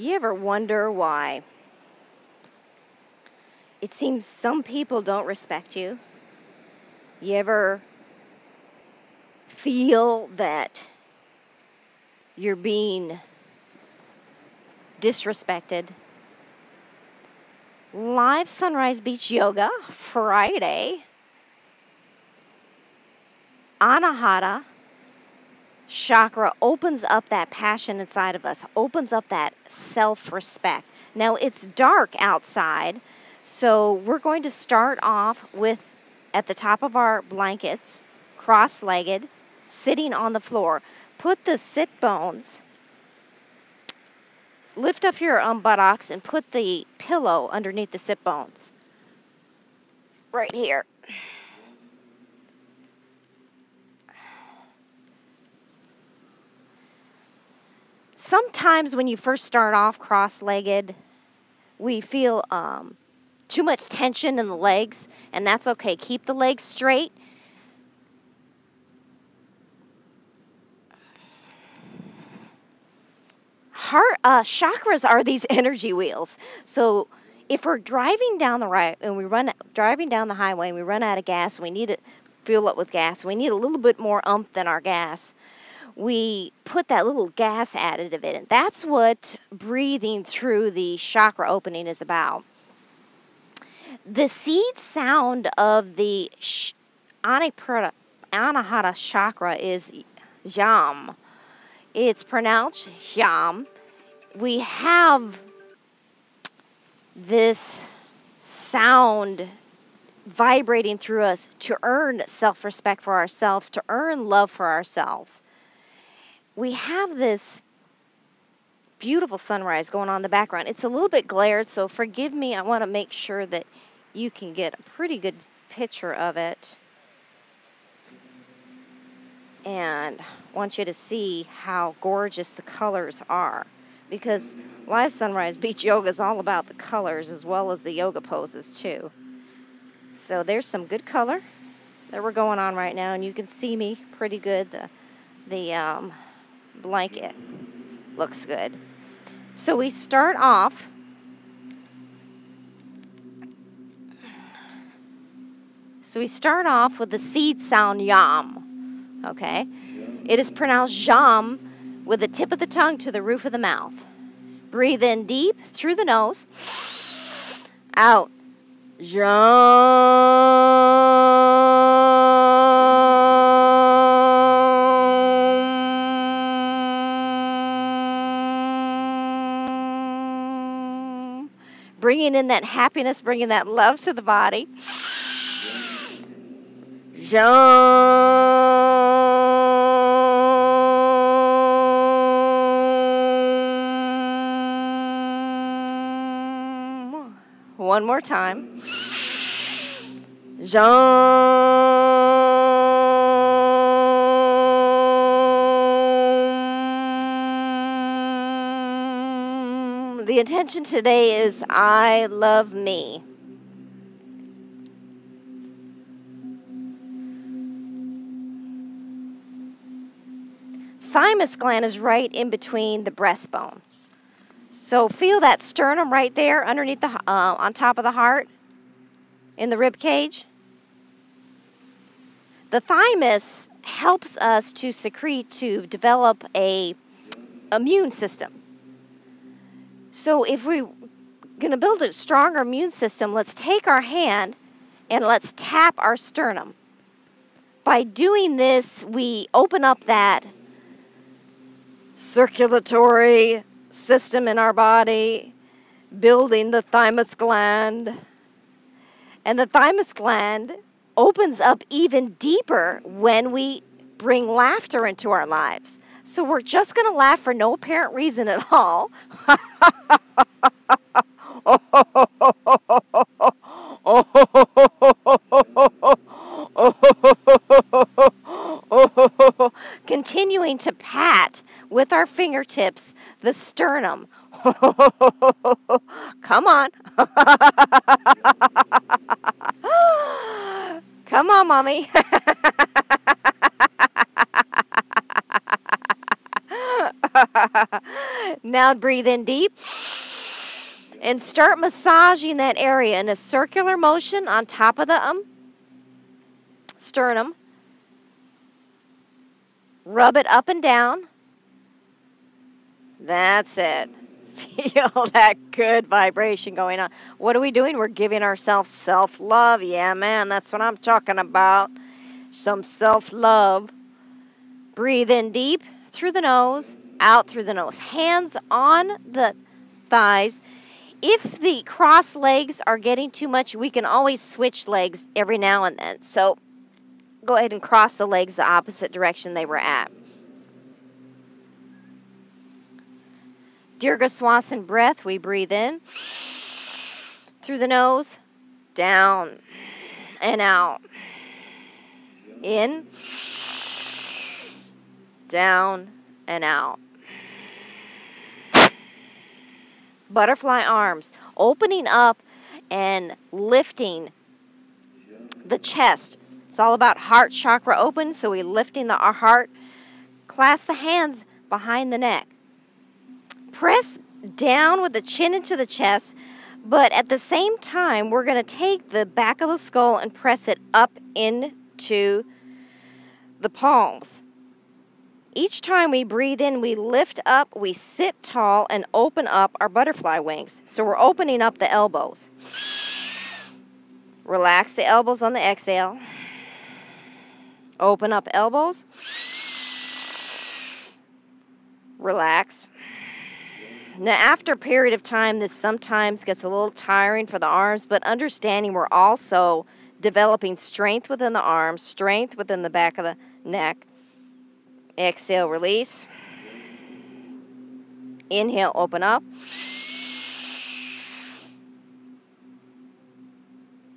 You ever wonder why it seems some people don't respect you? You ever feel that you're being disrespected? Live Sunrise Beach Yoga, Friday. Anahata chakra opens up that passion inside of us, opens up that self-respect. Now, it's dark outside, so we're going to start off with, at the top of our blankets, cross-legged, sitting on the floor. Put the sit bones, lift up your buttocks, and put the pillow underneath the sit bones. Right here. Sometimes when you first start off cross-legged, we feel too much tension in the legs, and that's okay. Keep the legs straight. Heart chakras are these energy wheels. So if we're driving down driving down the highway and we run out of gas, we need to fuel up with gas. We need a little bit more oomph than our gas. We put that little gas additive in it. That's what breathing through the chakra opening is about. The seed sound of the Anahata chakra is yam. It's pronounced yam. We have this sound vibrating through us to earn self-respect for ourselves, to earn love for ourselves. We have this beautiful sunrise going on in the background. It's a little bit glared, so forgive me. I want to make sure that you can get a pretty good picture of it. And I want you to see how gorgeous the colors are. Because Live Sunrise Beach Yoga is all about the colors as well as the yoga poses too. So there's some good color that we're going on right now. And you can see me pretty good. The blanket looks good. So we start off with the seed sound yam. Okay? It is pronounced jam with the tip of the tongue to the roof of the mouth. Breathe in deep through the nose. Out. Jam. Bringing in that happiness, bringing that love to the body. Jam. One more time. Jam. The intention today is I love me. Thymus gland is right in between the breastbone. So feel that sternum right there underneath the on top of the heart in the rib cage. The thymus helps us to develop a immune system. So if we're going to build a stronger immune system, let's take our hand and let's tap our sternum. By doing this, we open up that circulatory system in our body, building the thymus gland. And the thymus gland opens up even deeper when we bring laughter into our lives. So we're just going to laugh for no apparent reason at all. Continuing to pat with our fingertips the sternum. Come on. Come on, Mommy. Now breathe in deep and start massaging that area in a circular motion on top of the sternum. Rub it up and down. That's it. Feel that good vibration going on. What are we doing? We're giving ourselves self-love. Yeah, man, that's what I'm talking about. Some self-love. Breathe in deep through the nose, out through the nose. Hands on the thighs. If the cross legs are getting too much, we can always switch legs every now and then. So go ahead and cross the legs the opposite direction they were at. Dirga Swasan breath. We breathe in through the nose, down and out. In, down and out. Butterfly arms, opening up and lifting the chest. It's all about heart chakra open, so we're lifting our heart. Clasp the hands behind the neck. Press down with the chin into the chest, but at the same time, we're going to take the back of the skull and press it up into the palms. Each time we breathe in, we lift up, we sit tall, and open up our butterfly wings. So we're opening up the elbows. Relax the elbows on the exhale. Open up elbows. Relax. Now, after a period of time, this sometimes gets a little tiring for the arms, but understanding we're also developing strength within the arms, strength within the back of the neck. Exhale, release. Inhale, open up.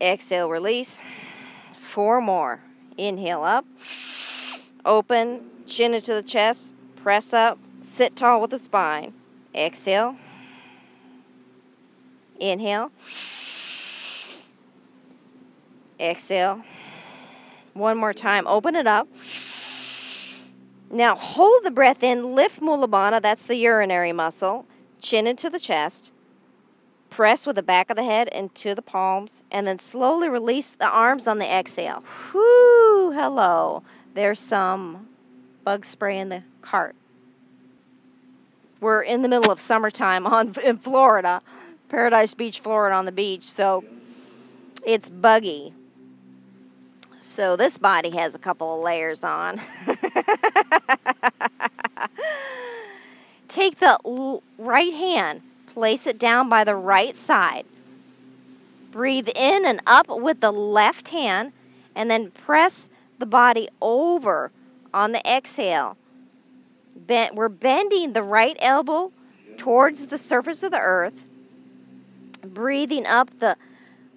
Exhale, release. 4 more. Inhale up. Open, chin into the chest. Press up. Sit tall with the spine. Exhale. Inhale. Exhale. One more time. Open it up. Now hold the breath in. Lift Mula Baddha. That's the urinary muscle. Chin into the chest. Press with the back of the head into the palms. And then slowly release the arms on the exhale. Whoo! Hello. There's some bug spray in the cart. We're in the middle of summertime in Florida, Paradise Beach, Florida, on the beach, so it's buggy. So this body has a couple of layers on. Take the right hand, place it down by the right side. Breathe in and up with the left hand, and then press the body over on the exhale. We're bending the right elbow towards the surface of the earth. Breathing up, the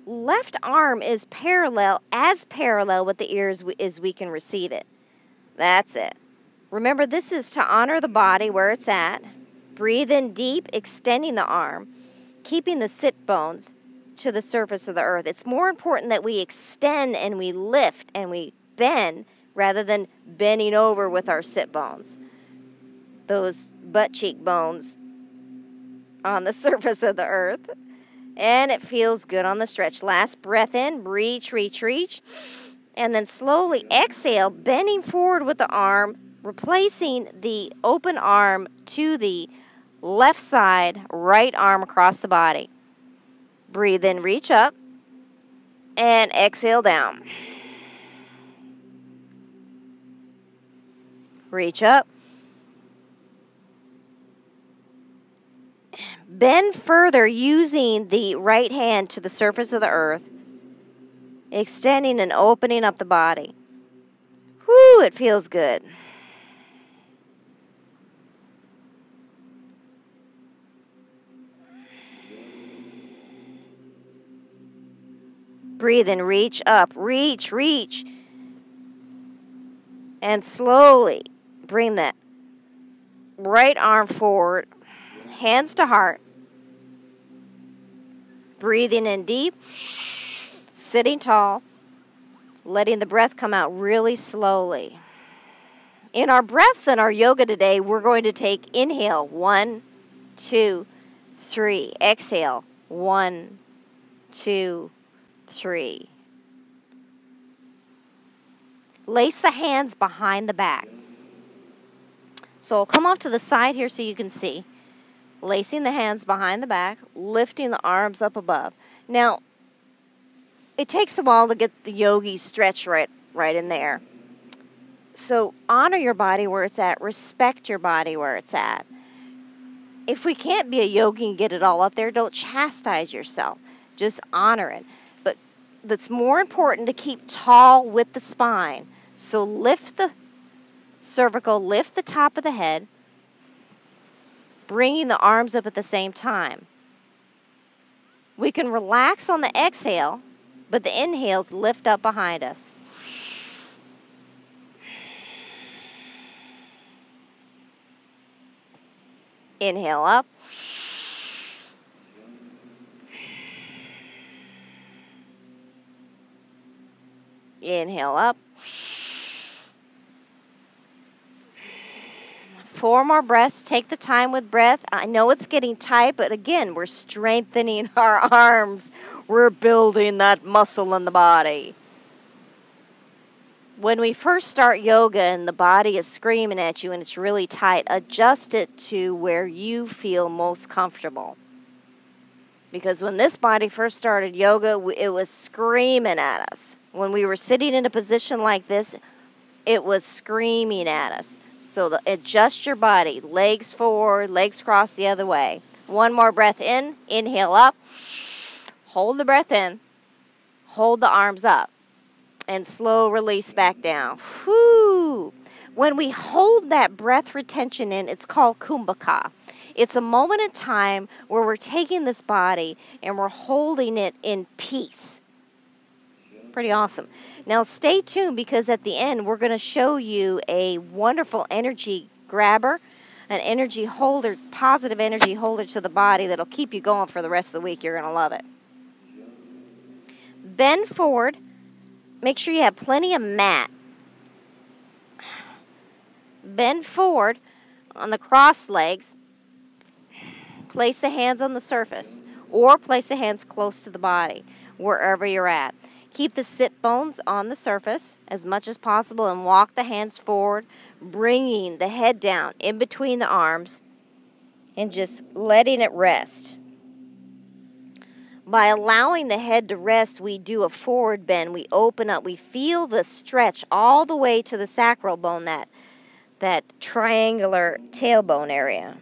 left arm is parallel with the ears as we can receive it. That's it. Remember, this is to honor the body where it's at. Breathe in deep, extending the arm, keeping the sit bones to the surface of the earth. It's more important that we extend and we lift and we bend rather than bending over with our sit bones. Those butt cheek bones on the surface of the earth. And it feels good on the stretch. Last breath in, reach, reach, reach. And then slowly exhale, bending forward with the arm, replacing the open arm to the left side, right arm across the body. Breathe in, reach up, and exhale down. Reach up. Bend further using the right hand to the surface of the earth, extending and opening up the body. Whoo, it feels good. Breathe and reach up, reach, reach. And slowly bring that right arm forward, hands to heart. Breathing in deep, sitting tall, letting the breath come out really slowly. In our breaths in our yoga today, we're going to take inhale, 1, 2, 3. Exhale, 1, 2, 3. Lace the hands behind the back. So I'll come off to the side here so you can see. Lacing the hands behind the back, lifting the arms up above. Now, it takes a while to get the yogi stretch right in there. So honor your body where it's at. Respect your body where it's at. If we can't be a yogi and get it all up there, don't chastise yourself. Just honor it. But that's more important to keep tall with the spine. So lift the cervical, lift the top of the head, bringing the arms up at the same time. We can relax on the exhale, but the inhales lift up behind us. Inhale up. Inhale up. 4 more breaths. Take the time with breath. I know it's getting tight, but again, we're strengthening our arms. We're building that muscle in the body. When we first start yoga and the body is screaming at you and it's really tight, adjust it to where you feel most comfortable. Because when this body first started yoga, it was screaming at us. When we were sitting in a position like this, it was screaming at us. So adjust your body. Legs forward, legs cross the other way. 1 more breath in. Inhale up. Hold the breath in. Hold the arms up. And slow release back down. Whew. When we hold that breath retention in, it's called kumbhaka. It's a moment in time where we're taking this body and we're holding it in peace. Pretty awesome. Now stay tuned, because at the end we're going to show you a wonderful energy grabber, an energy holder, positive energy holder to the body that'll keep you going for the rest of the week. You're going to love it. Bend forward. Make sure you have plenty of mat. Bend forward on the crossed legs. Place the hands on the surface, or place the hands close to the body, wherever you're at. Keep the sit bones on the surface as much as possible and walk the hands forward, bringing the head down in between the arms and just letting it rest. By allowing the head to rest, we do a forward bend. We open up. We feel the stretch all the way to the sacral bone, that triangular tailbone area.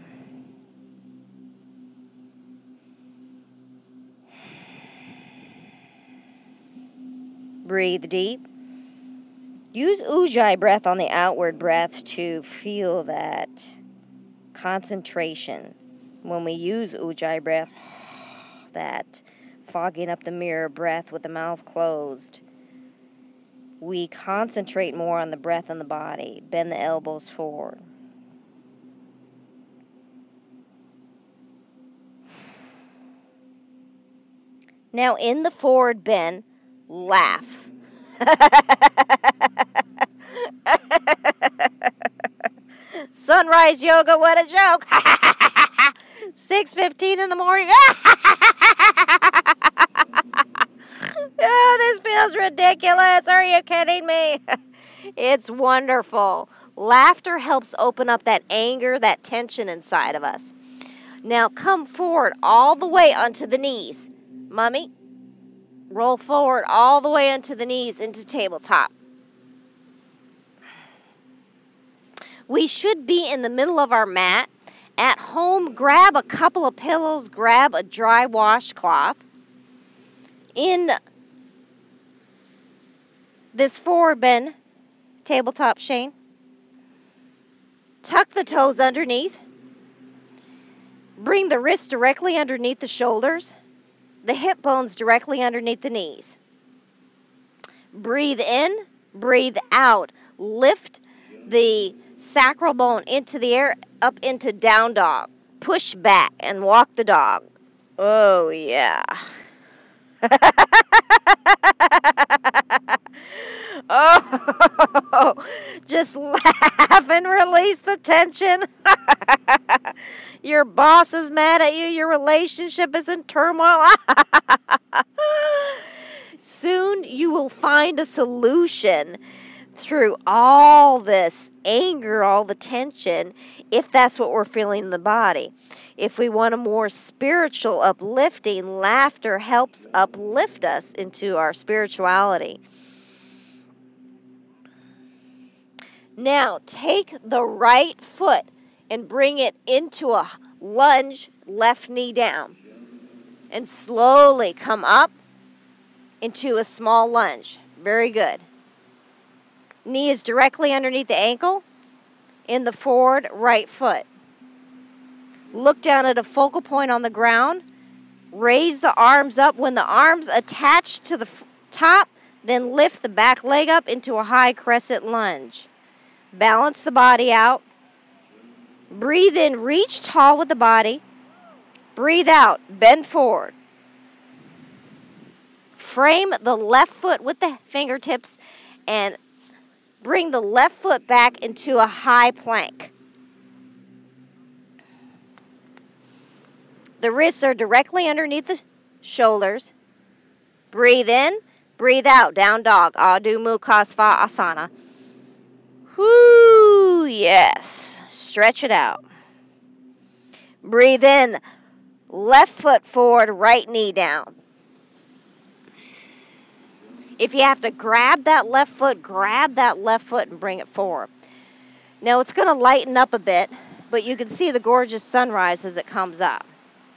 Breathe deep. Use ujjayi breath on the outward breath to feel that concentration. When we use ujjayi breath, that fogging up the mirror breath with the mouth closed, we concentrate more on the breath and the body. Bend the elbows forward. Now in the forward bend, laugh. Sunrise yoga, what a joke. 6:15 in the morning. Oh, this feels ridiculous. Are you kidding me? It's wonderful. Laughter helps open up that anger, that tension inside of us. Now come forward all the way onto the knees. Mummy, roll forward all the way onto the knees into tabletop. We should be in the middle of our mat. At home, grab a couple of pillows, grab a dry washcloth. In this forward bend, tabletop, Shane, tuck the toes underneath. Bring the wrists directly underneath the shoulders, the hip bones directly underneath the knees. Breathe in, breathe out. Lift the sacral bone into the air, up into down dog. Push back and walk the dog. Oh, yeah. Oh, Just laugh and release the tension. Your boss is mad at you. Your relationship is in turmoil. Soon you will find a solution through all this anger, all the tension, if that's what we're feeling in the body. If we want a more spiritual uplifting, laughter helps uplift us into our spirituality. Now, take the right foot and bring it into a lunge, left knee down. And slowly come up into a small lunge. Very good. Knee is directly underneath the ankle in the forward right foot. Look down at a focal point on the ground. Raise the arms up. When the arms attach to the top, then lift the back leg up into a high crescent lunge. Balance the body out. Breathe in, reach tall with the body. Breathe out, bend forward. Frame the left foot with the fingertips and bring the left foot back into a high plank. The wrists are directly underneath the shoulders. Breathe in, breathe out, down dog, Adho Mukha Svanasana. Whoo, yes. Stretch it out. Breathe in, left foot forward, right knee down. If you have to grab that left foot and bring it forward. Now it's going to lighten up a bit, but you can see the gorgeous sunrise as it comes up.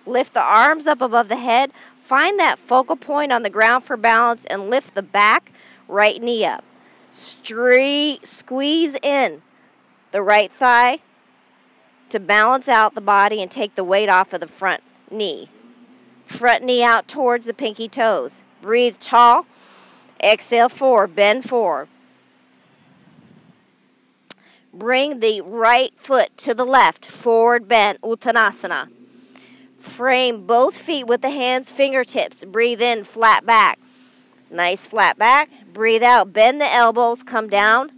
Lift the arms up above the head. Find that focal point on the ground for balance and lift the back right knee up. Squeeze in the right thigh to balance out the body and take the weight off of the front knee. Front knee out towards the pinky toes. Breathe tall. Exhale forward, bend forward. Bring the right foot to the left, forward bend, Uttanasana. Frame both feet with the hands, fingertips. Breathe in, flat back. Nice flat back. Breathe out, bend the elbows, come down.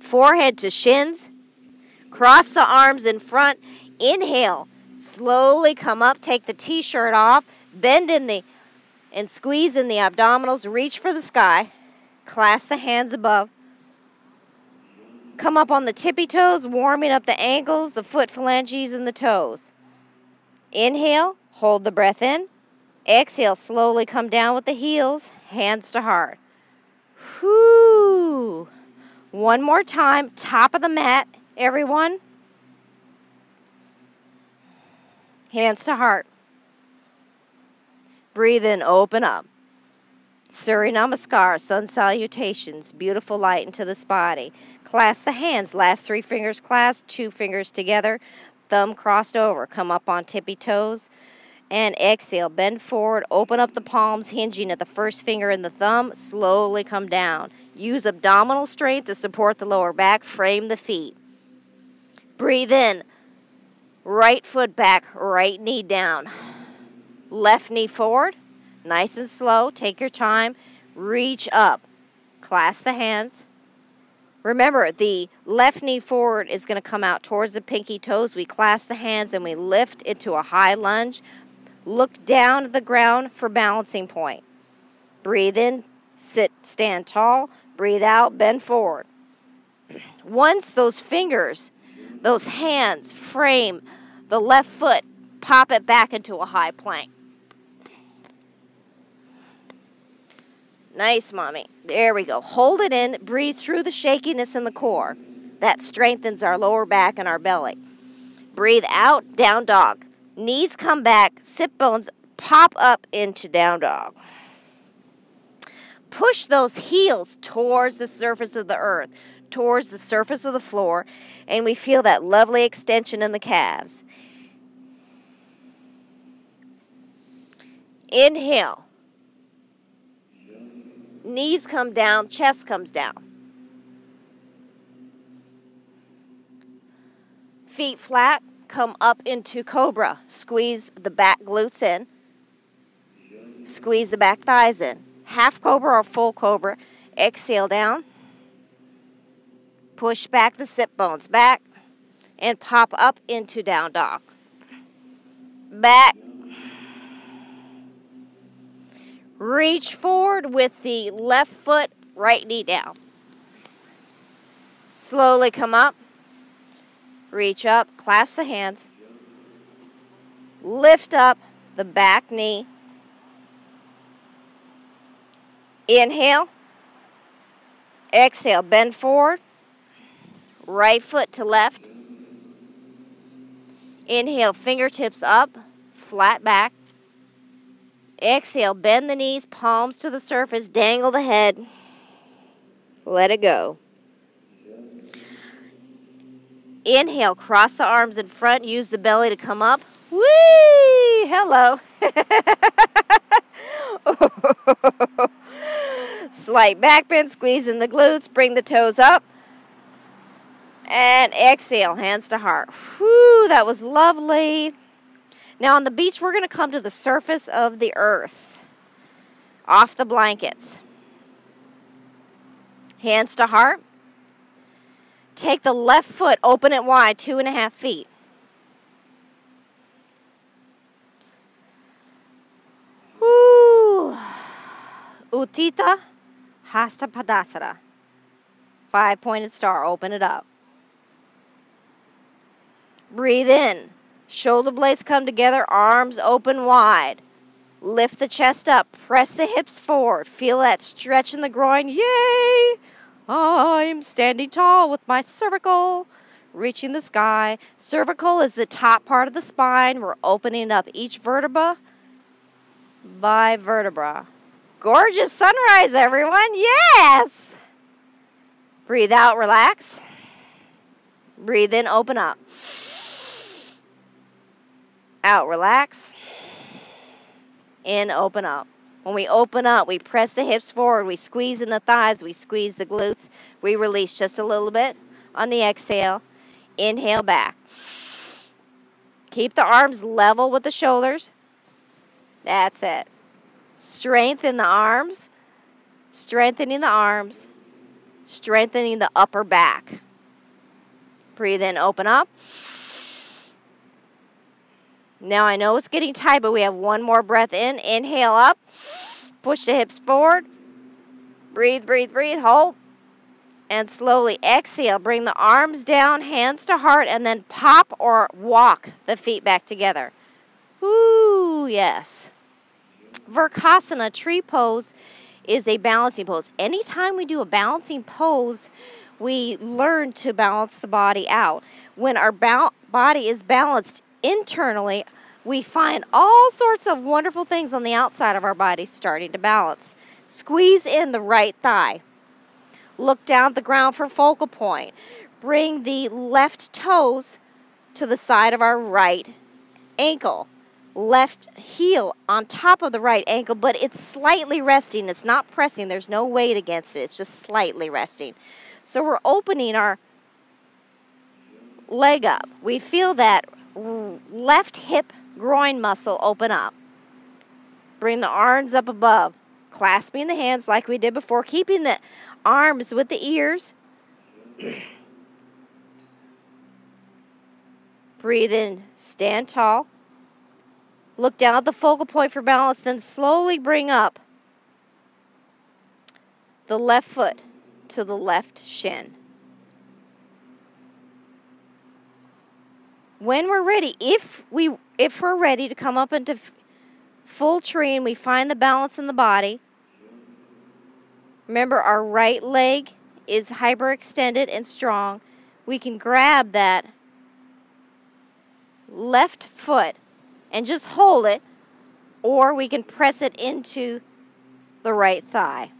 Forehead to shins. Cross the arms in front. Inhale, slowly come up, take the t-shirt off, bend and squeeze in the abdominals, reach for the sky, clasp the hands above. Come up on the tippy toes, warming up the ankles, the foot phalanges, and the toes. Inhale, hold the breath in. Exhale, slowly come down with the heels, hands to heart. Whoo! One more time, top of the mat, everyone. Hands to heart. Breathe in, open up. Surya Namaskar, sun salutations, beautiful light into this body. Clasp the hands, last 3 fingers clasped, 2 fingers together, thumb crossed over. Come up on tippy toes and exhale. Bend forward, open up the palms, hinging at the first finger and the thumb. Slowly come down. Use abdominal strength to support the lower back. Frame the feet. Breathe in. Right foot back, right knee down. Left knee forward. Nice and slow. Take your time. Reach up. Clasp the hands. Remember, the left knee forward is going to come out towards the pinky toes. We clasp the hands and we lift into a high lunge. Look down at the ground for balancing point. Breathe in, sit, stand tall. Breathe out, bend forward. Once those fingers, those hands frame the left foot, pop it back into a high plank. Nice, mommy. There we go. Hold it in. Breathe through the shakiness in the core. That strengthens our lower back and our belly. Breathe out, down dog. Knees come back. Sit bones pop up into down dog. Push those heels towards the surface of the earth, towards the surface of the floor, and we feel that lovely extension in the calves. Inhale. Knees come down, chest comes down. Feet flat, come up into cobra. Squeeze the back glutes in. Squeeze the back thighs in. Half cobra or full cobra. Exhale down. Push back the sit bones back and pop up into down dog. Back. Reach forward with the left foot, right knee down. Slowly come up. Reach up, clasp the hands. Lift up the back knee. Inhale. Exhale, bend forward. Right foot to left. Inhale, fingertips up, flat back. Exhale, bend the knees, palms to the surface, dangle the head. Let it go. Inhale, cross the arms in front, use the belly to come up. Whee! Hello. Slight back bend, squeeze in the glutes, bring the toes up. And exhale, hands to heart. Whew, that was lovely. Now on the beach, we're going to come to the surface of the earth, off the blankets. Hands to heart. Take the left foot, open it wide, 2.5 feet. Woo. Utthita Hasta Padasana. 5-pointed star, open it up. Breathe in. Shoulder blades come together, arms open wide. Lift the chest up, press the hips forward. Feel that stretch in the groin. Yay! I'm standing tall with my cervical reaching the sky. Cervical is the top part of the spine. We're opening up each vertebra by vertebra. Gorgeous sunrise, everyone. Yes! Breathe out, relax. Breathe in, open up. Out, relax. In, open up. When we open up, we press the hips forward. We squeeze in the thighs. We squeeze the glutes. We release just a little bit on the exhale. Inhale back. Keep the arms level with the shoulders. That's it. Strengthen the arms. Strengthening the arms. Strengthening the upper back. Breathe in, open up. Now I know it's getting tight, but we have one more breath in. Inhale up. Push the hips forward. Breathe, breathe, breathe. Hold. And slowly exhale. Bring the arms down, hands to heart, and then pop or walk the feet back together. Ooh, yes. Vrksasana, tree pose, is a balancing pose. Anytime we do a balancing pose, we learn to balance the body out. When our body is balanced internally, we find all sorts of wonderful things on the outside of our body starting to balance. Squeeze in the right thigh. Look down at the ground for focal point. Bring the left toes to the side of our right ankle. Left heel on top of the right ankle, but it's slightly resting. It's not pressing. There's no weight against it. It's just slightly resting. So we're opening our leg up. We feel that left hip groin muscle open up. Bring the arms up above, clasping the hands like we did before, keeping the arms with the ears. Breathe in, stand tall. Look down at the focal point for balance, then slowly bring up the left foot to the left shin. When we're ready, if we're ready to come up into full tree and we find the balance in the body, remember our right leg is hyperextended and strong. We can grab that left foot and just hold it, or we can press it into the right thigh.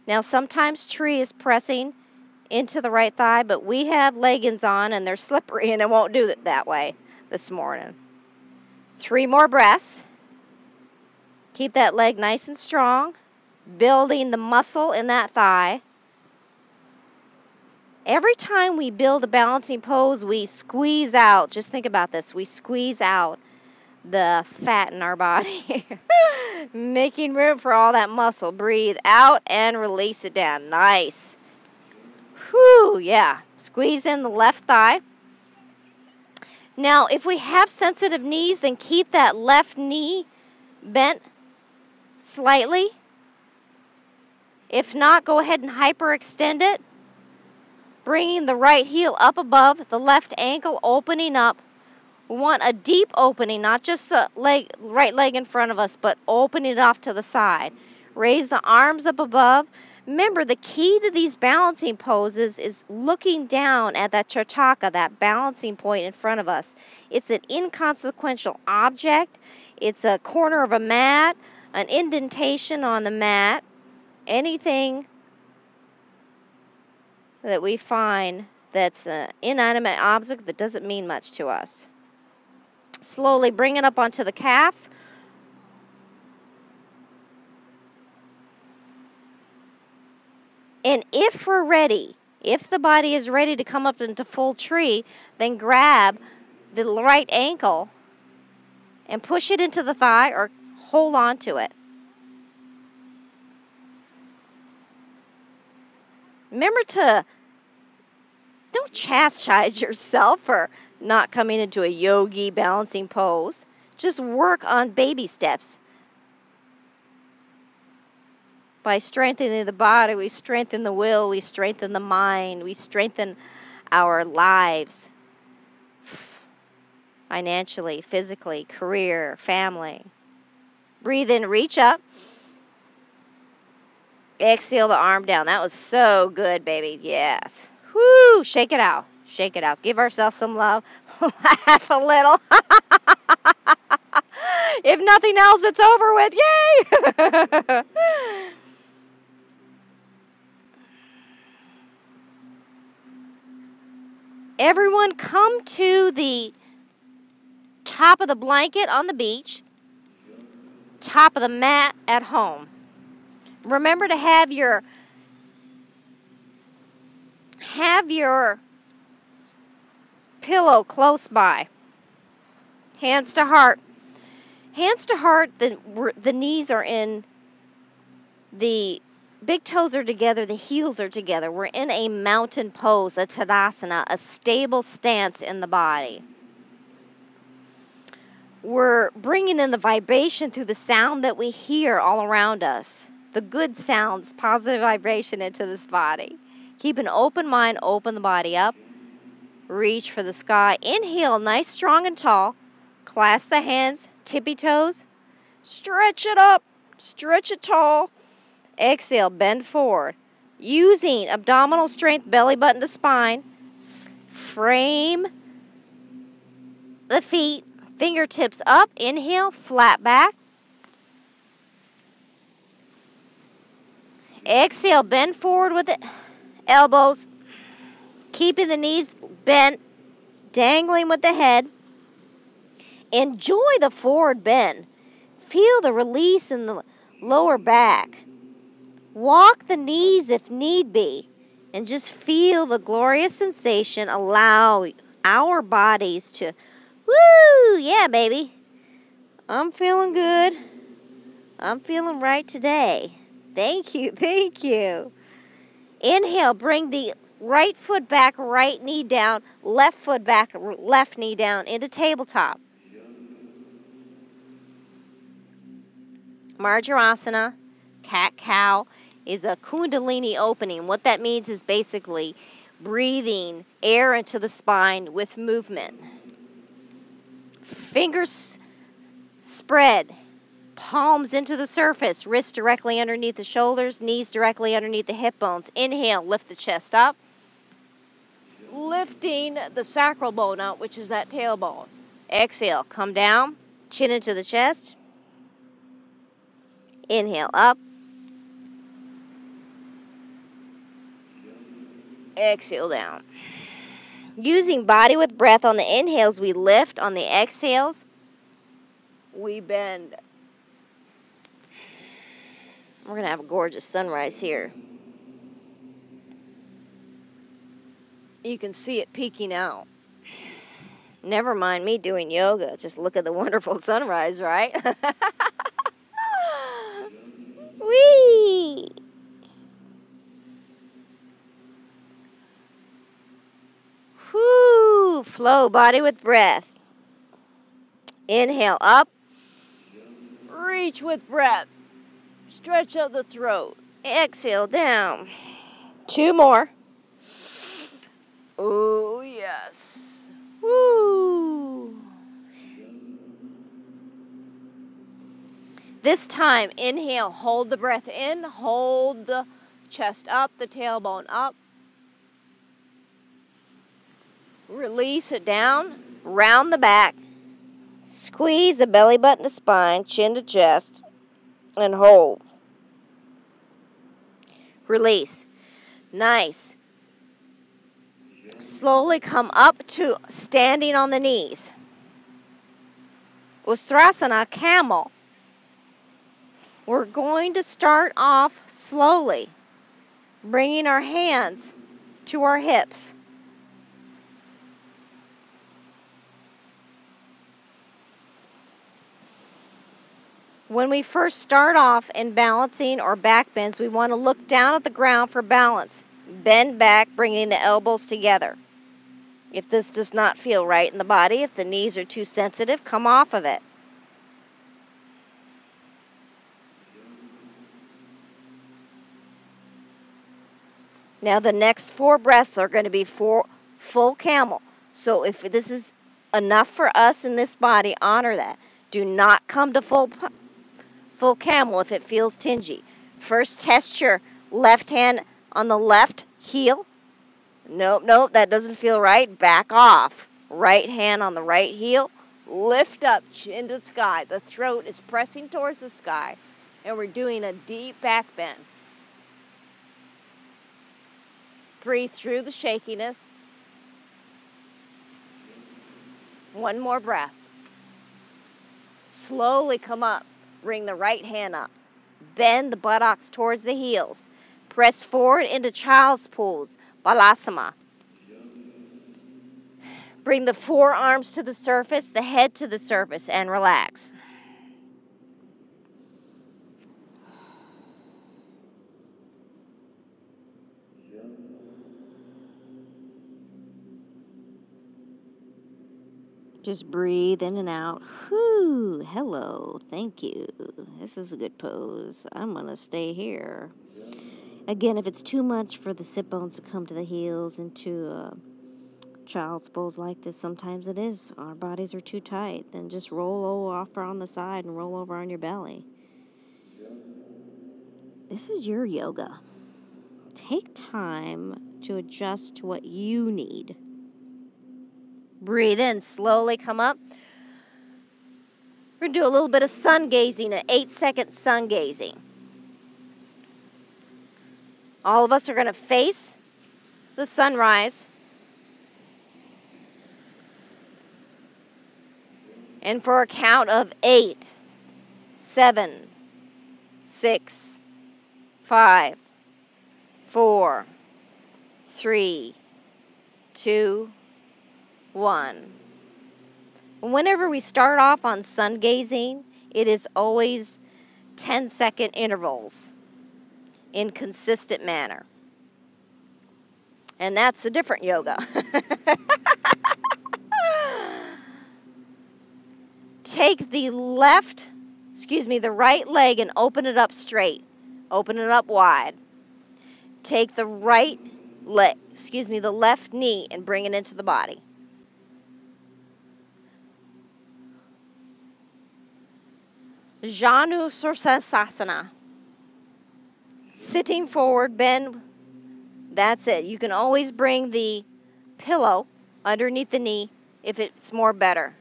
Now sometimes tree is pressing into the right thigh, but we have leggings on and they're slippery and it won't do it that way this morning. 3 more breaths. Keep that leg nice and strong, building the muscle in that thigh. Every time we build a balancing pose, we squeeze out. Just think about this. We squeeze out the fat in our body. Making room for all that muscle. Breathe out and release it down. Nice. Whew, yeah. Squeeze in the left thigh. Now, if we have sensitive knees, then keep that left knee bent slightly. If not, go ahead and hyperextend it. Bringing the right heel up above, the left ankle opening up. We want a deep opening, not just the right leg in front of us, but opening it off to the side. Raise the arms up above. Remember, the key to these balancing poses is looking down at that Chakra, that balancing point in front of us. It's an inconsequential object. It's a corner of a mat, an indentation on the mat, anything that we find that's an inanimate object that doesn't mean much to us. Slowly bring it up onto the calf. And if we're ready, if the body is ready to come up into full tree, then grab the right ankle and push it into the thigh or hold on to it. Remember to don't chastise yourself for not coming into a yogi balancing pose. Just work on baby steps. By strengthening the body, we strengthen the will, we strengthen the mind, we strengthen our lives. Financially, physically, career, family. Breathe in, reach up. Exhale the arm down. That was so good, baby. Yes. Whoo! Shake it out. Shake it out. Give ourselves some love. Laugh a little. If nothing else, it's over with. Yay! Everyone come to the top of the blanket on the beach, top of the mat at home. Remember to have your pillow close by. Hands to heart. Hands to heart, the knees are in, the big toes are together, the heels are together. We're in a mountain pose, a Tadasana, a stable stance in the body. We're bringing in the vibration through the sound that we hear all around us. The good sounds, positive vibration into this body. Keep an open mind, open the body up. Reach for the sky. Inhale, nice, strong, and tall. Clasp the hands, tippy toes. Stretch it up, stretch it tall. Exhale, bend forward. Using abdominal strength, belly button to spine. Frame the feet, fingertips up. Inhale, flat back. Exhale, bend forward with the elbows. Keeping the knees bent, dangling with the head. Enjoy the forward bend. Feel the release in the lower back. Walk the knees if need be, and just feel the glorious sensation. Allow our bodies to, woo, yeah, baby. I'm feeling good. I'm feeling right today. Thank you, thank you. Inhale, bring the right foot back, right knee down, left foot back, left knee down into tabletop. Marjarasana, cat-cow, is a kundalini opening. What that means is basically breathing air into the spine with movement. Fingers spread, palms into the surface, wrists directly underneath the shoulders, knees directly underneath the hip bones. Inhale, lift the chest up. Lifting the sacral bone out, which is that tailbone. Exhale, come down, chin into the chest. Inhale, up. Exhale down. Using body with breath on the inhales, we lift. On the exhales, we bend. We're going to have a gorgeous sunrise here. You can see it peeking out. Never mind me doing yoga. Just look at the wonderful sunrise, right? Whee! Whoo! Flow body with breath. Inhale up. Reach with breath. Stretch out the throat. Exhale down. 2 more. Oh, yes. Woo! This time, inhale, hold the breath in, hold the chest up, the tailbone up. Release it down, round the back. Squeeze the belly button to spine, chin to chest, and hold. Release. Nice. Slowly come up to standing on the knees. Ustrasana, camel. We're going to start off slowly, bringing our hands to our hips. When we first start off in balancing or back bends, we want to look down at the ground for balance. Bend back, bringing the elbows together. If this does not feel right in the body, if the knees are too sensitive, come off of it. Now the next 4 breaths are going to be full camel. So if this is enough for us in this body, honor that. Do not come to full camel if it feels tingy. First, test your left hand on the left heel. Nope, that doesn't feel right. Back off. Right hand on the right heel. Lift up, chin to the sky. The throat is pressing towards the sky. And we're doing a deep back bend. Breathe through the shakiness. 1 more breath. Slowly come up. Bring the right hand up. Bend the buttocks towards the heels. Press forward into child's pose, balasana. Bring the forearms to the surface, the head to the surface, and relax. Just breathe in and out. Whew, hello, thank you. This is a good pose. I'm going to stay here. Again, if it's too much for the sit bones to come to the heels into a child's pose like this, sometimes it is. Our bodies are too tight. Then just roll over on the side and roll over on your belly. This is your yoga. Take time to adjust to what you need. Breathe in, slowly come up. We're going to do a little bit of sun gazing, an 8-second sun gazing. All of us are going to face the sunrise. And for a count of 8, 7, 6, 5, 4, 3, 2, 1. Whenever we start off on sun gazing, it is always 10-second intervals in consistent manner. And that's a different yoga. Take the right leg and open it up straight. Open it up wide. Take the the left knee and bring it into the body. Janu Sursasana. Sitting forward, bend. That's it. You can always bring the pillow underneath the knee if it's more better.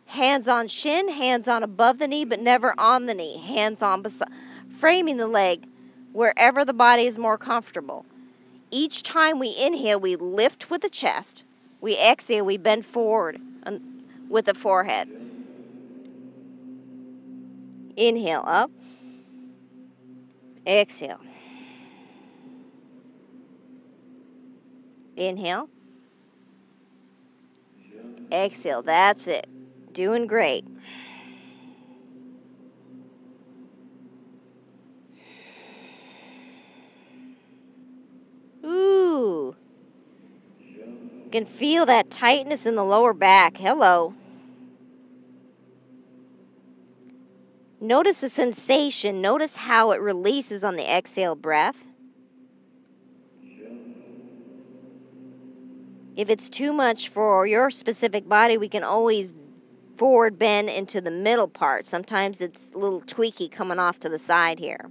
Hands on shin, hands on above the knee, but never on the knee. Hands on framing the leg wherever the body is more comfortable. Each time we inhale, we lift with the chest. We exhale, we bend forward with the forehead. Inhale up. Exhale. Inhale. Exhale. That's it. Doing great. Ooh. You can feel that tightness in the lower back. Hello. Notice the sensation. Notice how it releases on the exhale breath. If it's too much for your specific body, we can always forward bend into the middle part. Sometimes it's a little tweaky coming off to the side here.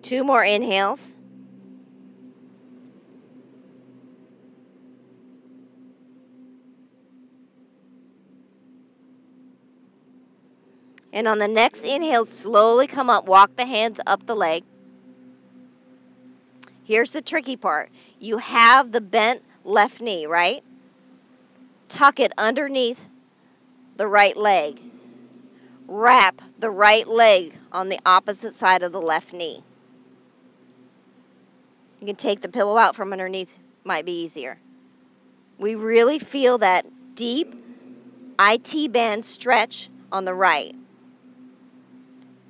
Two more inhales. And on the next inhale, slowly come up, walk the hands up the leg. Here's the tricky part. You have the bent left knee, right? Tuck it underneath the right leg. Wrap the right leg on the opposite side of the left knee. You can take the pillow out from underneath, might be easier. We really feel that deep IT band stretch on the right.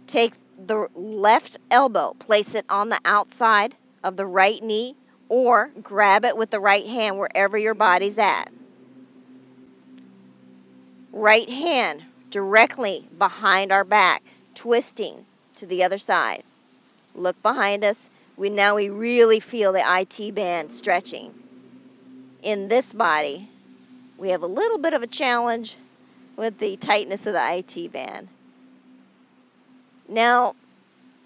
Take the left elbow, place it on the outside of the right knee, or grab it with the right hand wherever your body's at. Right hand directly behind our back, twisting to the other side. Look behind us. We really feel the IT band stretching. In this body, we have a little bit of a challenge with the tightness of the IT band. Now,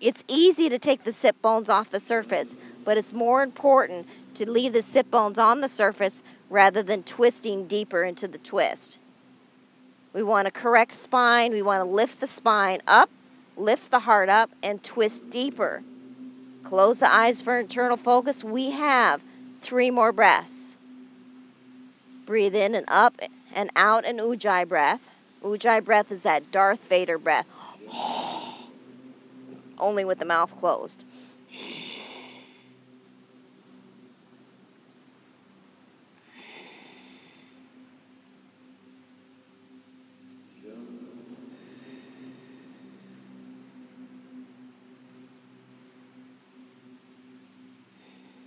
it's easy to take the sit bones off the surface, but it's more important to leave the sit bones on the surface rather than twisting deeper into the twist. We want a correct spine. We want to lift the spine up, lift the heart up, and twist deeper. Close the eyes for internal focus. We have 3 more breaths. Breathe in and up and out an Ujjayi breath. Ujjayi breath is that Darth Vader breath. Only with the mouth closed.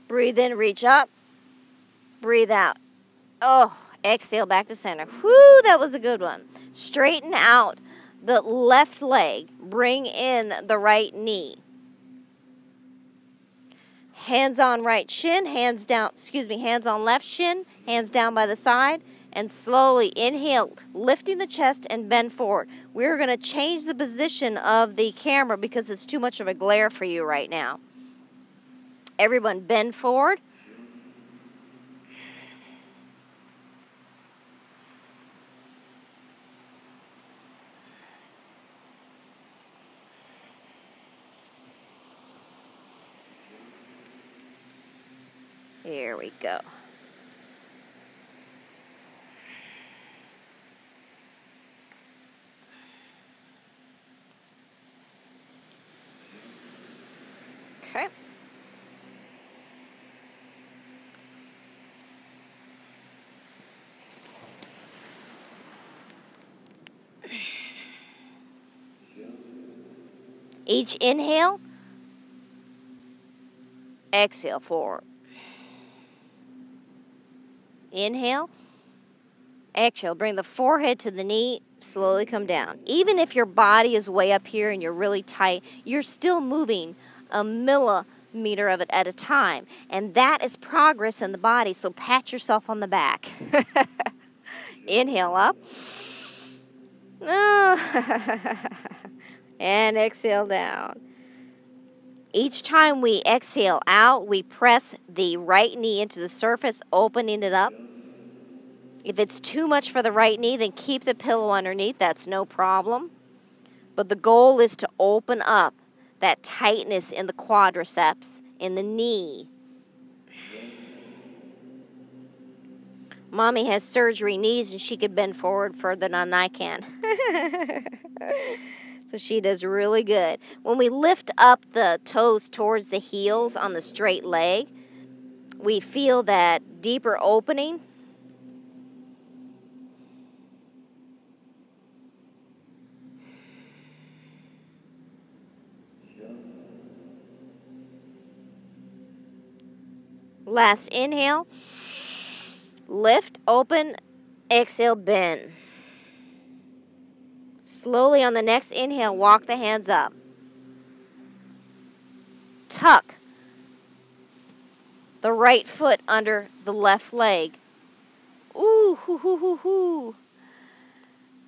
Breathe in, reach up. Breathe out. Oh, exhale back to center. Whew, that was a good one. Straighten out the left leg. Bring in the right knee. Hands on right shin, hands on left shin, hands down by the side, and slowly inhale, lifting the chest and bend forward. We're going to change the position of the camera because it's too much of a glare for you right now. Everyone bend forward. Here we go. Okay. Each inhale, exhale forward. Inhale, exhale. Bring the forehead to the knee, slowly come down. Even if your body is way up here and you're really tight, you're still moving a millimeter of it at a time. And that is progress in the body, so pat yourself on the back. Inhale up. And exhale down. Each time we exhale out, we press the right knee into the surface, opening it up. If it's too much for the right knee, then keep the pillow underneath. That's no problem. But the goal is to open up that tightness in the quadriceps, in the knee. Mommy has surgery knees and she could bend forward further than I can. So she does really good. When we lift up the toes towards the heels on the straight leg, we feel that deeper opening. Last inhale. Lift, open, exhale, bend. Slowly on the next inhale, walk the hands up. Tuck the right foot under the left leg. Ooh, hoo, hoo, hoo, hoo.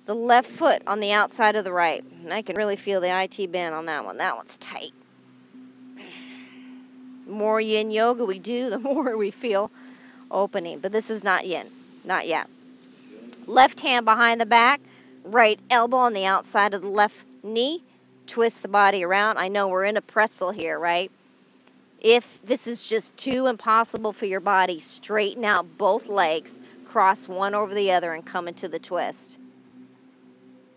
The left foot on the outside of the right. I can really feel the IT band on that one. That one's tight. The more yin yoga we do, the more we feel opening. But this is not yin. Not yet. Left hand behind the back. Right elbow on the outside of the left knee. Twist the body around. I know we're in a pretzel here, right? If this is just too impossible for your body, straighten out both legs, cross one over the other, and come into the twist.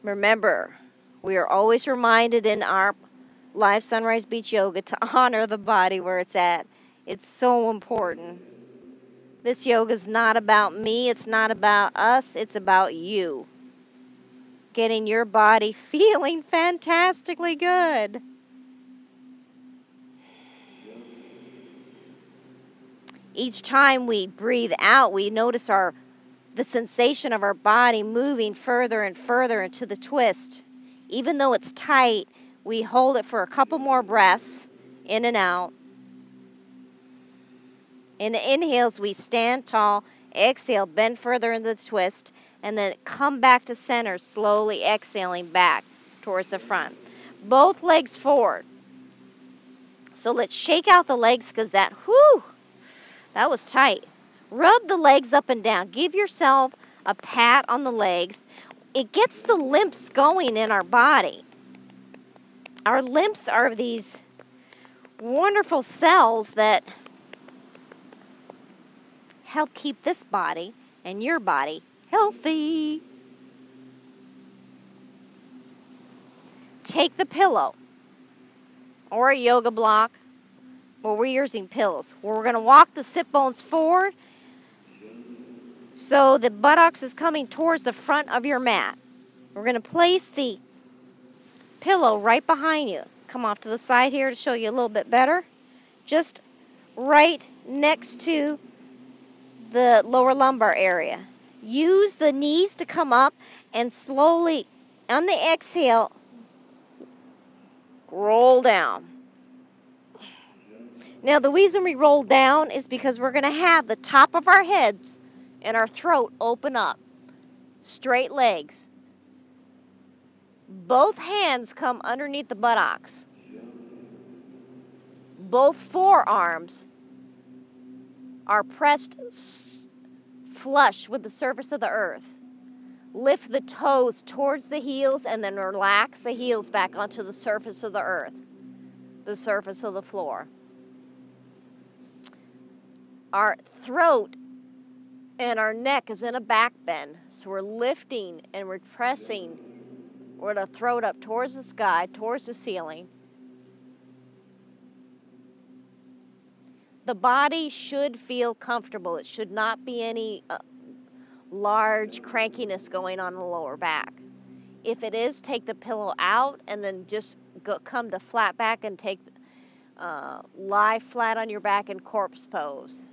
Remember, we are always reminded in our live Sunrise Beach Yoga to honor the body where it's at. It's so important. This yoga is not about me. It's not about us. It's about you. Getting your body feeling fantastically good. Each time we breathe out, we notice the sensation of our body moving further and further into the twist. Even though it's tight, we hold it for a couple more breaths, in and out. In the inhales, we stand tall, exhale, bend further into the twist, and then come back to center, slowly exhaling back towards the front. Both legs forward. So let's shake out the legs because that was tight. Rub the legs up and down. Give yourself a pat on the legs. It gets the lymphs going in our body. Our lymphs are these wonderful cells that help keep this body and your body healthy. Take the pillow or a yoga block. Well, we're using pillows. We're going to walk the sit bones forward so the buttocks is coming towards the front of your mat. We're going to place the pillow right behind you. Come off to the side here to show you a little bit better. Just right next to the lower lumbar area. Use the knees to come up and slowly, on the exhale, roll down. Now, the reason we roll down is because we're going to have the top of our heads and our throat open up. Straight legs. Both hands come underneath the buttocks. Both forearms are pressed flush with the surface of the earth. Lift the toes towards the heels and then relax the heels back onto the surface of the earth, the surface of the floor. Our throat and our neck is in a back bend, so we're lifting and we're pressing with the throat up towards the sky, towards the ceiling. The body should feel comfortable. It should not be any large crankiness going on in the lower back. If it is, take the pillow out and then just come to flat back and lie flat on your back in corpse pose.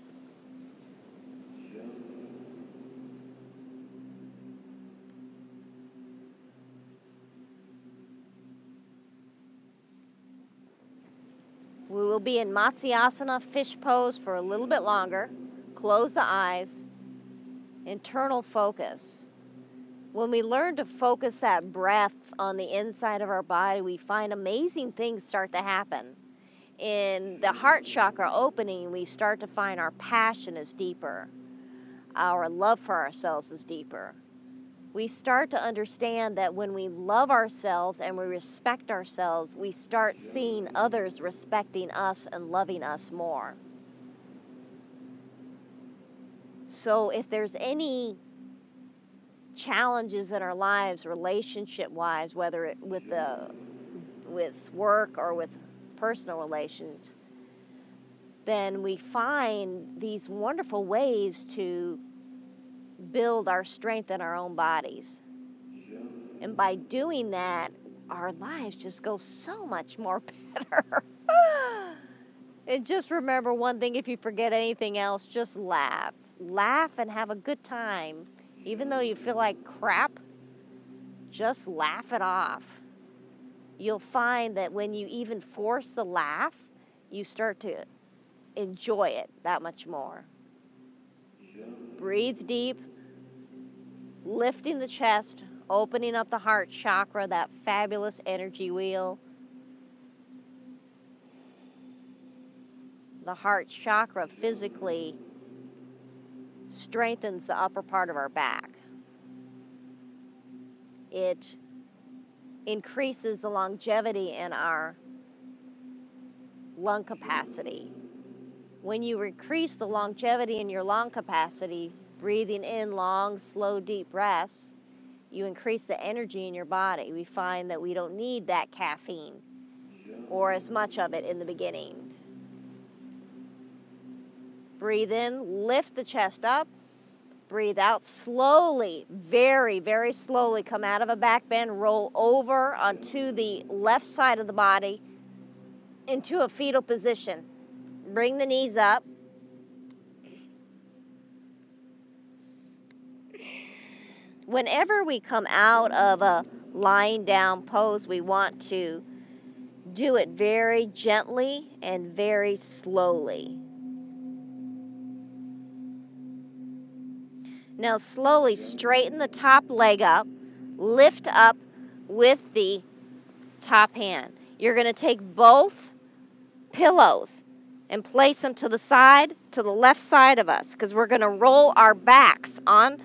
We will be in Matsyasana, fish pose, for a little bit longer. Close the eyes. Internal focus. When we learn to focus that breath on the inside of our body, we find amazing things start to happen. In the heart chakra opening, we start to find our passion is deeper. Our love for ourselves is deeper. We start to understand that when we love ourselves and we respect ourselves, we start seeing others respecting us and loving us more. So if there's any challenges in our lives, relationship-wise, whether it with work or with personal relations, then we find these wonderful ways to build our strength in our own bodies. And by doing that, our lives just go so much more better. And just remember one thing, if you forget anything else, just laugh. Laugh and have a good time. Even though you feel like crap, just laugh it off. You'll find that when you even force the laugh, you start to enjoy it that much more. Breathe deep, lifting the chest, opening up the heart chakra, that fabulous energy wheel. The heart chakra physically strengthens the upper part of our back. It increases the longevity in our lung capacity. When you increase the longevity in your lung capacity, breathing in long, slow, deep breaths, you increase the energy in your body. We find that we don't need that caffeine or as much of it in the beginning. Breathe in, lift the chest up. Breathe out slowly, very, very slowly. Come out of a back bend, roll over onto the left side of the body into a fetal position. Bring the knees up. Whenever we come out of a lying down pose, we want to do it very gently and very slowly. Now slowly straighten the top leg up, lift up with the top hand. You're going to take both pillows and place them to the side, to the left side of us, because we're going to roll our backs on.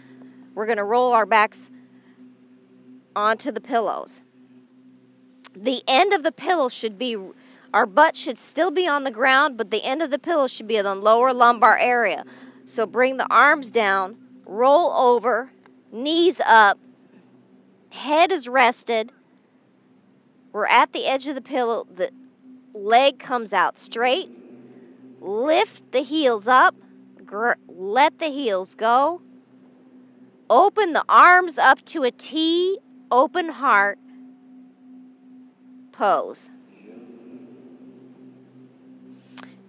We're going to roll our backs onto the pillows. The end of the pillow should be, our butt should still be on the ground, but the end of the pillow should be in the lower lumbar area. So bring the arms down. Roll over, knees up, head is rested. We're at the edge of the pillow. The leg comes out straight. Lift the heels up. Let the heels go. Open the arms up to a T, open heart pose.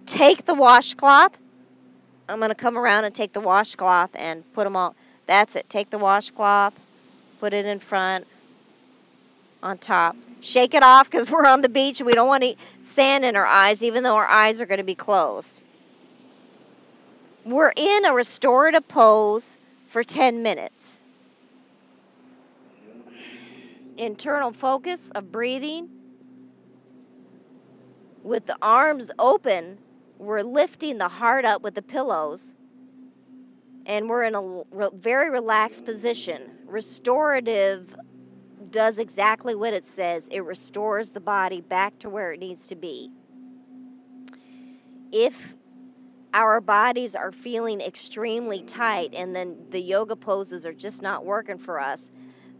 Take the washcloth. I'm going to come around and take the washcloth and put them all. That's it. Take the washcloth, put it in front, on top. Shake it off because we're on the beach and we don't want sand in our eyes, even though our eyes are going to be closed. We're in a restorative pose for 10 minutes. Internal focus of breathing. With the arms open, we're lifting the heart up with the pillows, and we're in a very relaxed position. Restorative does exactly what it says. It restores the body back to where it needs to be. If our bodies are feeling extremely tight and then the yoga poses are just not working for us,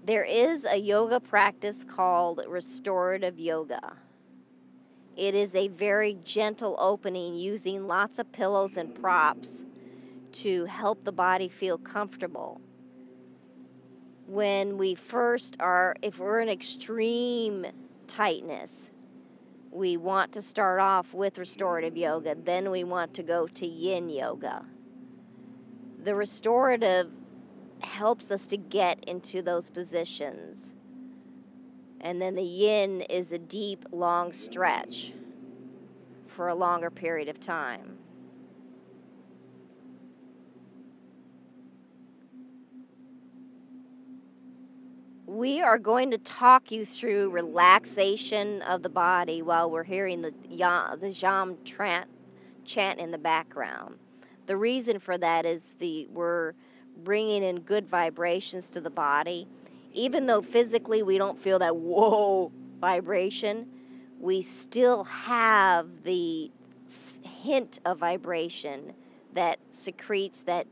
there is a yoga practice called restorative yoga. It is a very gentle opening using lots of pillows and props to help the body feel comfortable. When we first are, if we're in extreme tightness, we want to start off with restorative yoga. Then we want to go to yin yoga. The restorative helps us to get into those positions. And then the yin is a deep, long stretch for a longer period of time. We are going to talk you through relaxation of the body while we're hearing the Jam chant in the background. The reason for that is we're bringing in good vibrations to the body. Even though physically we don't feel that whoa vibration, we still have the hint of vibration that secretes that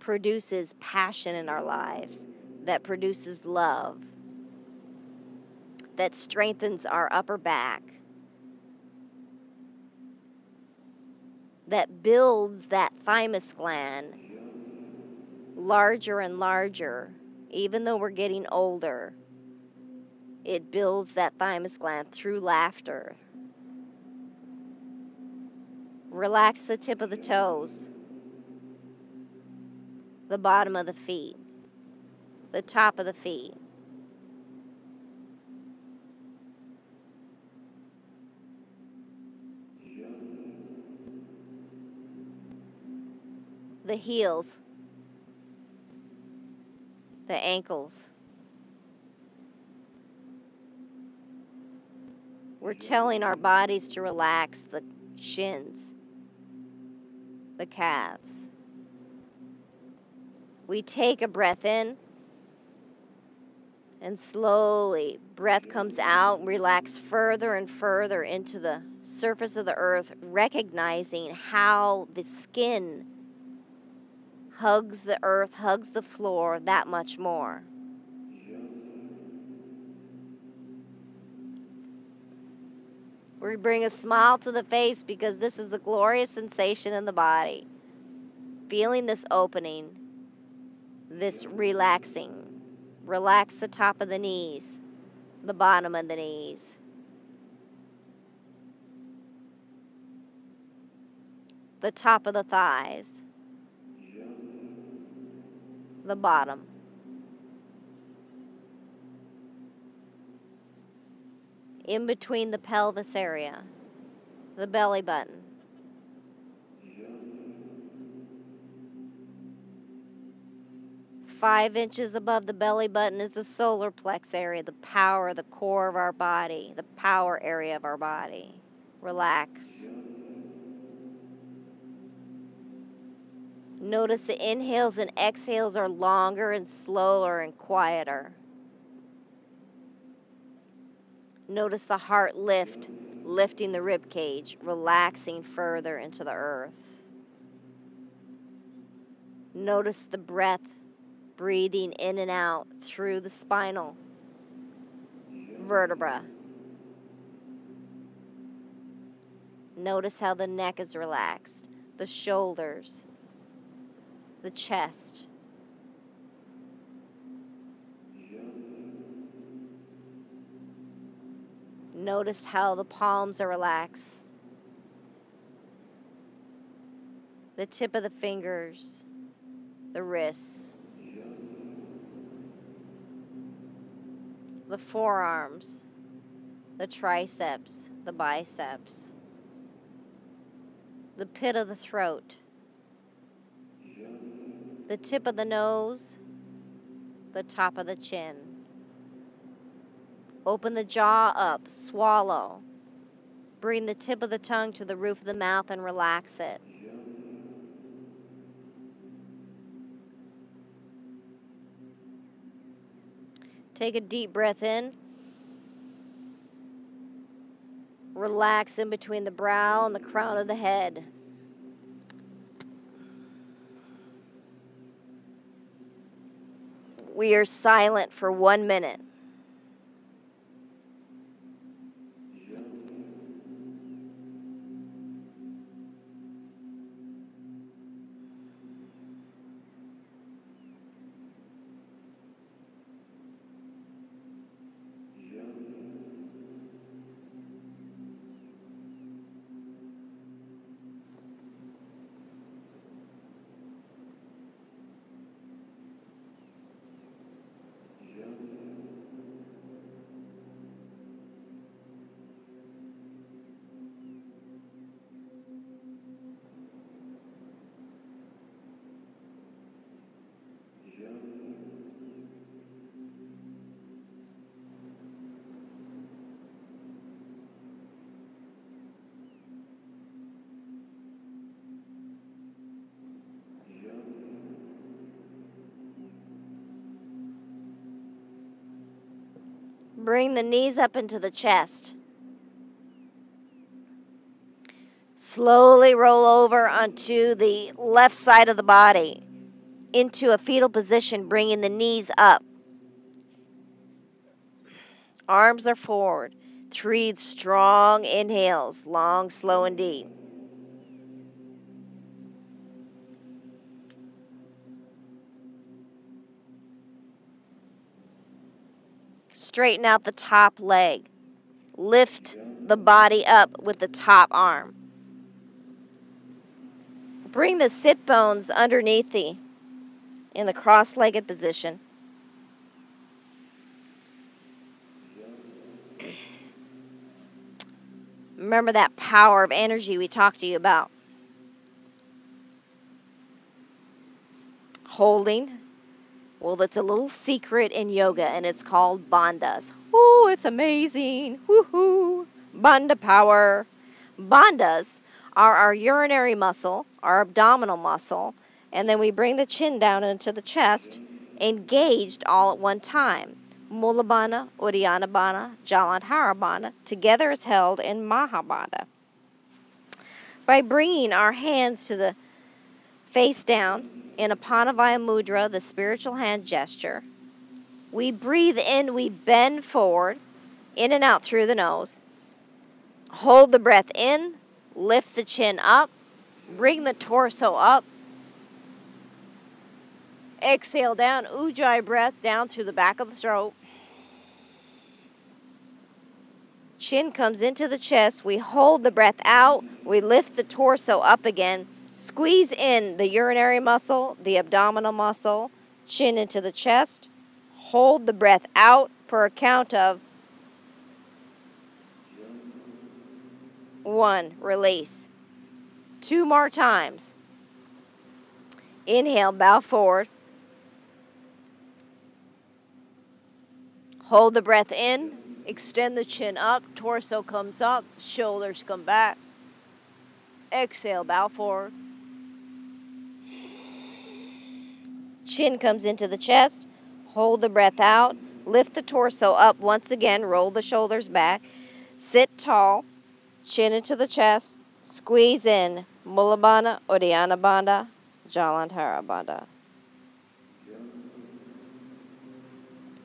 produces passion in our lives, that produces love, that strengthens our upper back, that builds that thymus gland larger and larger, even though we're getting older. It builds that thymus gland through laughter. Relax the tip of the toes, the bottom of the feet, the top of the feet. The heels, the ankles. We're telling our bodies to relax the shins, the calves. We take a breath in, and slowly breath comes out, relax further and further into the surface of the earth, recognizing how the skin hugs the earth, hugs the floor that much more. We bring a smile to the face because this is the glorious sensation in the body. Feeling this opening, this relaxing. Relax the top of the knees, the bottom of the knees. The top of the thighs, the bottom. In between the pelvis area, the belly button. Five inches above the belly button is the solar plex area, the power, the core of our body, the power area of our body. Relax. Notice the inhales and exhales are longer and slower and quieter. Notice the heart lifting the rib cage, relaxing further into the earth. Notice the breath breathing in and out through the spinal vertebra. Notice how the neck is relaxed, the shoulders, the chest. Notice how the palms are relaxed, the tip of the fingers, the wrists, the forearms, the triceps, the biceps, the pit of the throat, the tip of the nose, the top of the chin. Open the jaw up, swallow. Bring the tip of the tongue to the roof of the mouth and relax it. Take a deep breath in. Relax in between the brow and the crown of the head. We are silent for 1 minute. Bring the knees up into the chest. Slowly roll over onto the left side of the body. into a fetal position, bringing the knees up. Arms are forward. 3 strong inhales, long, slow, and deep. Straighten out the top leg. Lift the body up with the top arm. Bring the sit bones underneath thee in the cross-legged position. Remember that power of energy we talked to you about. Holding. Well, that's a little secret in yoga, and it's called bandhas. Ooh, it's amazing. Woohoo! Bandha power. Bandhas are our urinary muscle, our abdominal muscle, and then we bring the chin down into the chest, engaged all at one time. Mula Bandha, Uddiyana Bandha, Jalandhara Bandha, together is held in Mahabandha. By bringing our hands to the face down, in Apanavaya Mudra, the spiritual hand gesture, we breathe in, we bend forward, in and out through the nose. Hold the breath in, lift the chin up, bring the torso up. Exhale down, Ujjayi breath down through the back of the throat. Chin comes into the chest, we hold the breath out, we lift the torso up again. Squeeze in the urinary muscle, the abdominal muscle, chin into the chest. Hold the breath out for a count of 1. Release. 2 more times. Inhale, bow forward. Hold the breath in. Extend the chin up. Torso comes up. Shoulders come back. Exhale, bow forward. Chin comes into the chest. Hold the breath out. Lift the torso up once again. Roll the shoulders back. Sit tall. Chin into the chest. Squeeze in. Mula Bandha, Uddiyana Bandha, Jalandhara Bandha.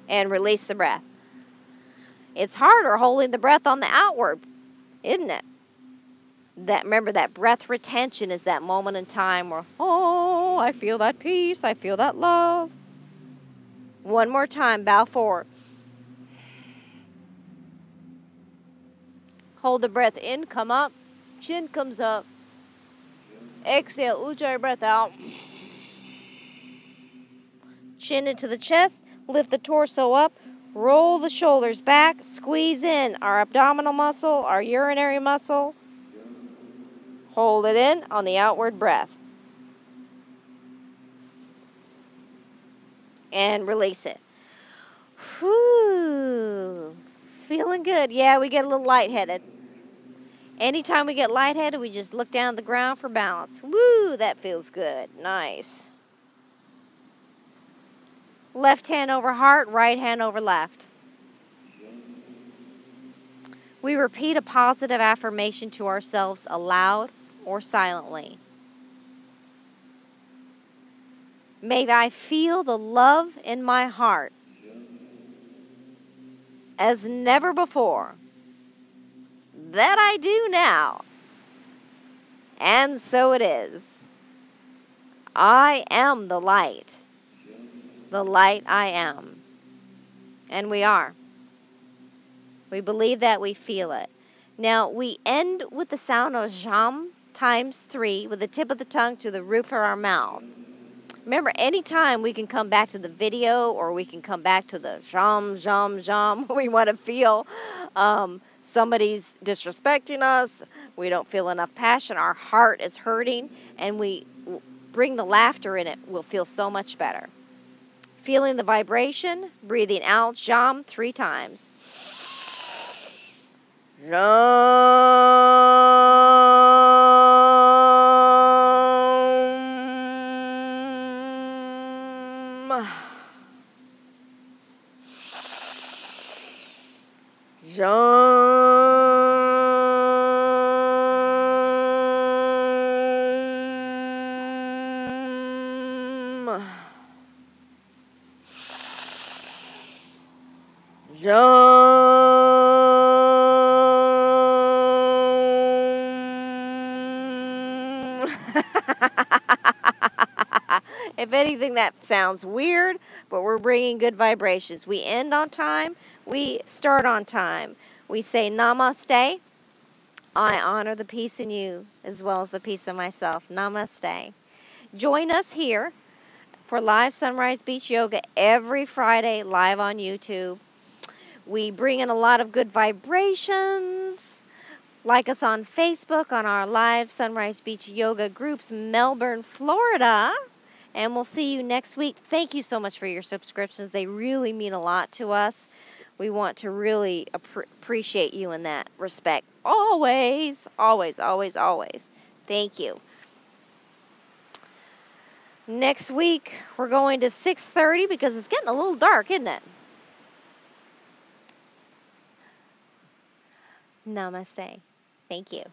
And release the breath. It's harder holding the breath on the outward, isn't it? Remember that breath retention is that moment in time where, oh, I feel that peace, I feel that love. 1 more time, bow forward. Hold the breath in, come up, chin comes up. Exhale, Ujjayi breath out. Chin into the chest, lift the torso up, roll the shoulders back, squeeze in our abdominal muscle, our urinary muscle. Hold it in on the outward breath. And release it. Whew. Feeling good. Yeah, we get a little lightheaded. Anytime we get lightheaded, we just look down at the ground for balance. Woo, that feels good. Nice. Left hand over heart, right hand over left. We repeat a positive affirmation to ourselves aloud or silently. May I feel the love in my heart as never before. That I do now. And so it is. I am the light. The light I am. And we are. We believe that, we feel it. Now, we end with the sound of jam times 3 with the tip of the tongue to the roof of our mouth. Remember, anytime we can come back to the video or we can come back to the jam, jam, jam. We want to feel somebody's disrespecting us. We don't feel enough passion. Our heart is hurting. And we bring the laughter in it. We'll feel so much better. Feeling the vibration, breathing out, jam 3 times. Jam. If anything, that sounds weird, but we're bringing good vibrations. We end on time. We start on time. We say namaste. I honor the peace in you as well as the peace in myself. Namaste. Join us here for live Sunrise Beach Yoga every Friday live on YouTube. We bring in a lot of good vibrations. Like us on Facebook on our live Sunrise Beach Yoga groups, Melbourne, Florida. And we'll see you next week. Thank you so much for your subscriptions. They really mean a lot to us. We want to really appreciate you in that respect. Always, always, always, always. Thank you. Next week, we're going to 6:30 because it's getting a little dark, isn't it? Namaste. Thank you.